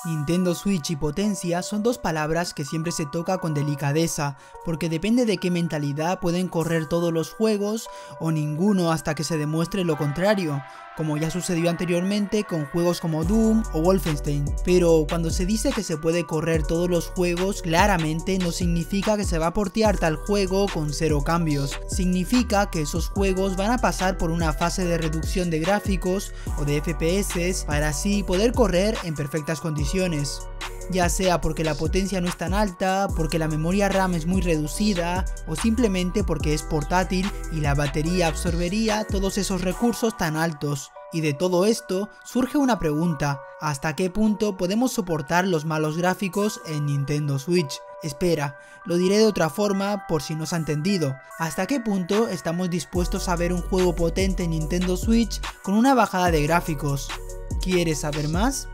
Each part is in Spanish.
Nintendo Switch y potencia son dos palabras que siempre se toca con delicadeza, porque depende de qué mentalidad pueden correr todos los juegos o ninguno hasta que se demuestre lo contrario, como ya sucedió anteriormente con juegos como Doom o Wolfenstein. Pero cuando se dice que se puede correr todos los juegos, claramente no significa que se va a portear tal juego con cero cambios. Significa que esos juegos van a pasar por una fase de reducción de gráficos o de FPS para así poder correr en perfectas condiciones. Ya sea porque la potencia no es tan alta, porque la memoria RAM es muy reducida o simplemente porque es portátil y la batería absorbería todos esos recursos tan altos. Y de todo esto surge una pregunta: ¿hasta qué punto podemos soportar los malos gráficos en Nintendo Switch? Espera, lo diré de otra forma por si no se ha entendido. ¿Hasta qué punto estamos dispuestos a ver un juego potente en Nintendo Switch con una bajada de gráficos? ¿Quieres saber más?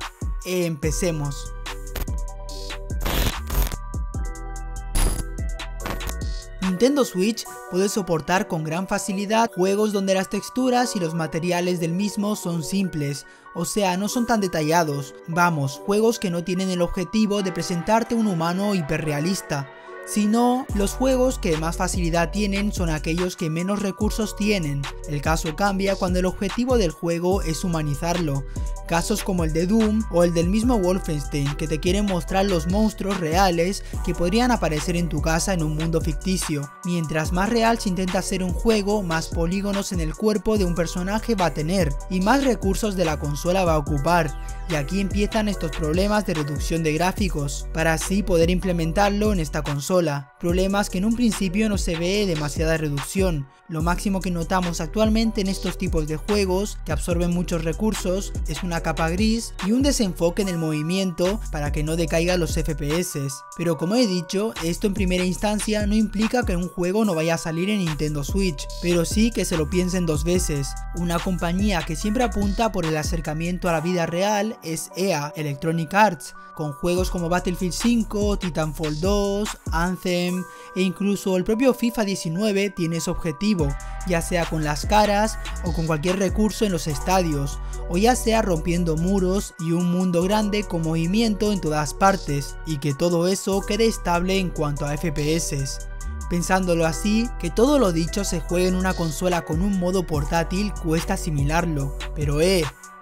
Empecemos. Nintendo Switch puede soportar con gran facilidad juegos donde las texturas y los materiales del mismo son simples, o sea, no son tan detallados. Vamos, juegos que no tienen el objetivo de presentarte un humano hiperrealista, sino los juegos que más facilidad tienen son aquellos que menos recursos tienen. El caso cambia cuando el objetivo del juego es humanizarlo. Casos como el de Doom o el del mismo Wolfenstein, que te quieren mostrar los monstruos reales que podrían aparecer en tu casa en un mundo ficticio. Mientras más real se intenta hacer un juego, más polígonos en el cuerpo de un personaje va a tener y más recursos de la consola va a ocupar. Y aquí empiezan estos problemas de reducción de gráficos, para así poder implementarlo en esta consola. Problemas que en un principio no se ve demasiada reducción. Lo máximo que notamos actualmente en estos tipos de juegos que absorben muchos recursos es una capa gris y un desenfoque en el movimiento para que no decaigan los FPS. Pero como he dicho, esto en primera instancia no implica que un juego no vaya a salir en Nintendo Switch, pero sí que se lo piensen dos veces. Una compañía que siempre apunta por el acercamiento a la vida real es EA, Electronic Arts, con juegos como Battlefield 5, Titanfall 2, Anthem e incluso el propio FIFA 19 tiene ese objetivo, ya sea con las caras o con cualquier recurso en los estadios, o ya sea rompiendo muros y un mundo grande con movimiento en todas partes, y que todo eso quede estable en cuanto a FPS. Pensándolo así, que todo lo dicho se juegue en una consola con un modo portátil cuesta asimilarlo, pero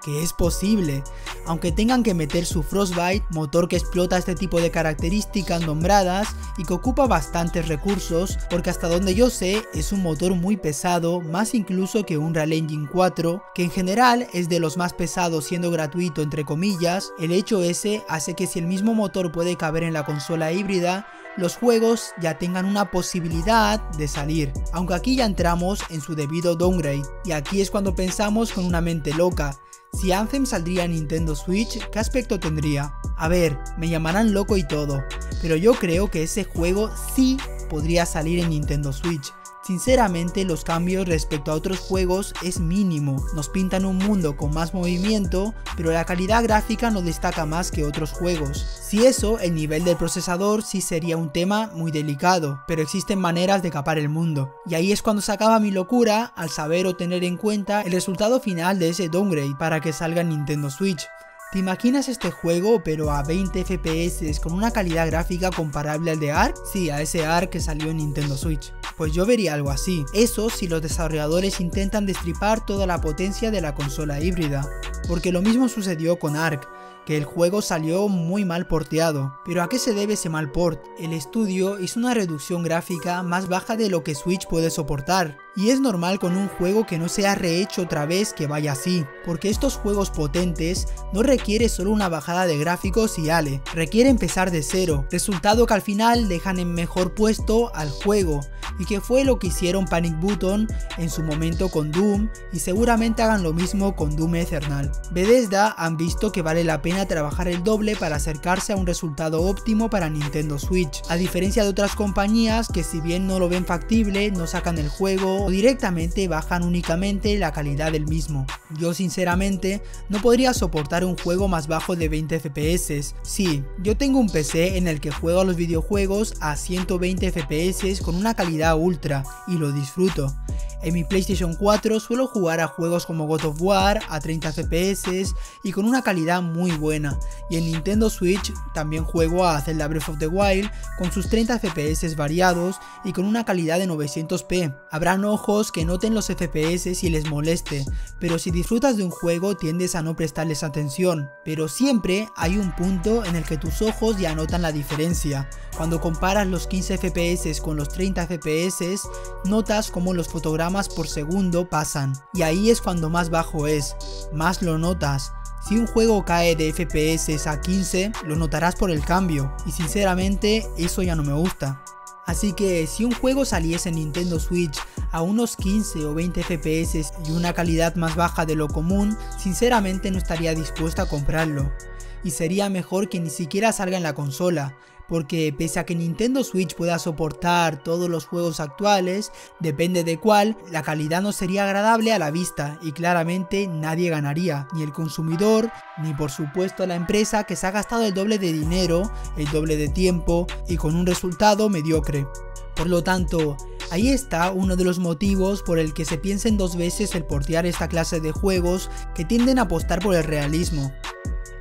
que es posible, aunque tengan que meter su Frostbite, motor que explota este tipo de características nombradas y que ocupa bastantes recursos, porque hasta donde yo sé es un motor muy pesado, más incluso que un Unreal Engine 4, que en general es de los más pesados siendo gratuito entre comillas. El hecho ese hace que si el mismo motor puede caber en la consola híbrida, los juegos ya tengan una posibilidad de salir, aunque aquí ya entramos en su debido downgrade, y aquí es cuando pensamos con una mente loca. Si Anthem saldría en Nintendo Switch, ¿qué aspecto tendría? A ver, me llamarán loco y todo, pero yo creo que ese juego sí podría salir en Nintendo Switch. Sinceramente, los cambios respecto a otros juegos es mínimo. Nos pintan un mundo con más movimiento, pero la calidad gráfica no destaca más que otros juegos. Si eso, el nivel del procesador sí sería un tema muy delicado, pero existen maneras de capar el mundo. Y ahí es cuando se acaba mi locura al saber o tener en cuenta el resultado final de ese downgrade para que salga en Nintendo Switch. ¿Te imaginas este juego pero a 20 FPS con una calidad gráfica comparable al de Ark? Sí, a ese Ark que salió en Nintendo Switch. Pues yo vería algo así. Eso si los desarrolladores intentan destripar toda la potencia de la consola híbrida. Porque lo mismo sucedió con Ark, que el juego salió muy mal porteado. ¿Pero a qué se debe ese mal port? El estudio hizo una reducción gráfica más baja de lo que Switch puede soportar. Y es normal con un juego que no se ha rehecho otra vez que vaya así, porque estos juegos potentes no requiere solo una bajada de gráficos y ale, requiere empezar de cero, resultado que al final dejan en mejor puesto al juego, y que fue lo que hicieron Panic Button en su momento con Doom, y seguramente hagan lo mismo con Doom Eternal. Bethesda han visto que vale la pena trabajar el doble para acercarse a un resultado óptimo para Nintendo Switch, a diferencia de otras compañías que si bien no lo ven factible, no sacan el juego o directamente bajan únicamente la calidad del mismo. Yo sinceramente no podría soportar un juego más bajo de 20 FPS. Sí, yo tengo un PC en el que juego a los videojuegos a 120 FPS con una calidad ultra y lo disfruto. En mi PlayStation 4 suelo jugar a juegos como God of War a 30 FPS y con una calidad muy buena, y en Nintendo Switch también juego a Zelda Breath of the Wild con sus 30 FPS variados y con una calidad de 900p. Habrán ojos que noten los FPS y les moleste, pero si disfrutas de un juego tiendes a no prestarles atención, pero siempre hay un punto en el que tus ojos ya notan la diferencia. Cuando comparas los 15 FPS con los 30 FPS, notas cómo los fotogramas por segundo pasan, y ahí es cuando más bajo es, más lo notas. Si un juego cae de FPS a 15, lo notarás por el cambio, y sinceramente eso ya no me gusta. Así que si un juego saliese en Nintendo Switch a unos 15 o 20 FPS y una calidad más baja de lo común, sinceramente no estaría dispuesto a comprarlo. Y sería mejor que ni siquiera salga en la consola, porque pese a que Nintendo Switch pueda soportar todos los juegos actuales, depende de cuál, la calidad no sería agradable a la vista y claramente nadie ganaría, ni el consumidor, ni por supuesto la empresa que se ha gastado el doble de dinero, el doble de tiempo y con un resultado mediocre. Por lo tanto, ahí está uno de los motivos por el que se piensen dos veces el portear esta clase de juegos que tienden a apostar por el realismo.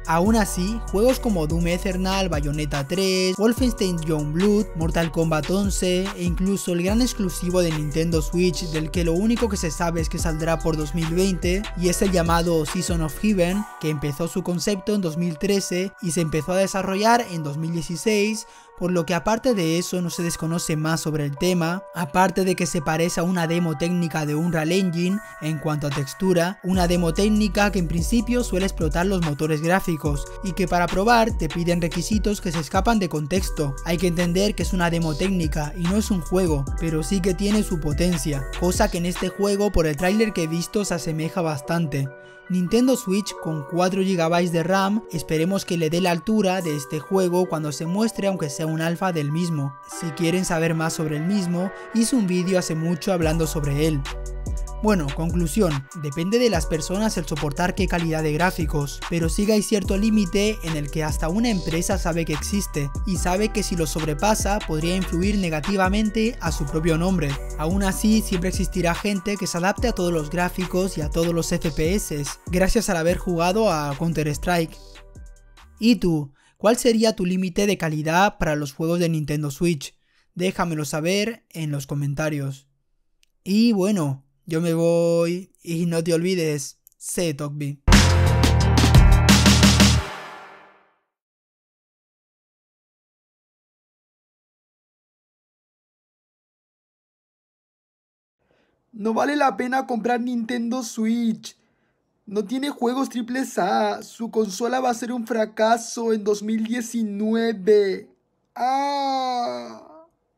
Aún así, juegos como Doom Eternal, Bayonetta 3, Wolfenstein Youngblood, Mortal Kombat 11 e incluso el gran exclusivo de Nintendo Switch del que lo único que se sabe es que saldrá por 2020 y es el llamado Season of Heaven, que empezó su concepto en 2013 y se empezó a desarrollar en 2016, por lo que aparte de eso no se desconoce más sobre el tema, aparte de que se parece a una demo técnica de Unreal Engine en cuanto a textura, una demo técnica que en principio suele explotar los motores gráficos y que para probar te piden requisitos que se escapan de contexto. Hay que entender que es una demo técnica y no es un juego, pero sí que tiene su potencia, cosa que en este juego por el tráiler que he visto se asemeja bastante. Nintendo Switch con 4 GB de RAM, esperemos que le dé la altura de este juego cuando se muestre aunque sea un alfa del mismo. Si quieren saber más sobre el mismo, hice un vídeo hace mucho hablando sobre él. Bueno, conclusión, depende de las personas el soportar qué calidad de gráficos, pero sí que hay cierto límite en el que hasta una empresa sabe que existe, y sabe que si lo sobrepasa podría influir negativamente a su propio nombre. Aún así, siempre existirá gente que se adapte a todos los gráficos y a todos los FPS, gracias al haber jugado a Counter-Strike. ¿Y tú? ¿Cuál sería tu límite de calidad para los juegos de Nintendo Switch? Déjamelo saber en los comentarios. Y bueno, yo me voy y no te olvides, sé Tokbi. No vale la pena comprar Nintendo Switch. No tiene juegos AAA. Su consola va a ser un fracaso en 2019. ¡Ah!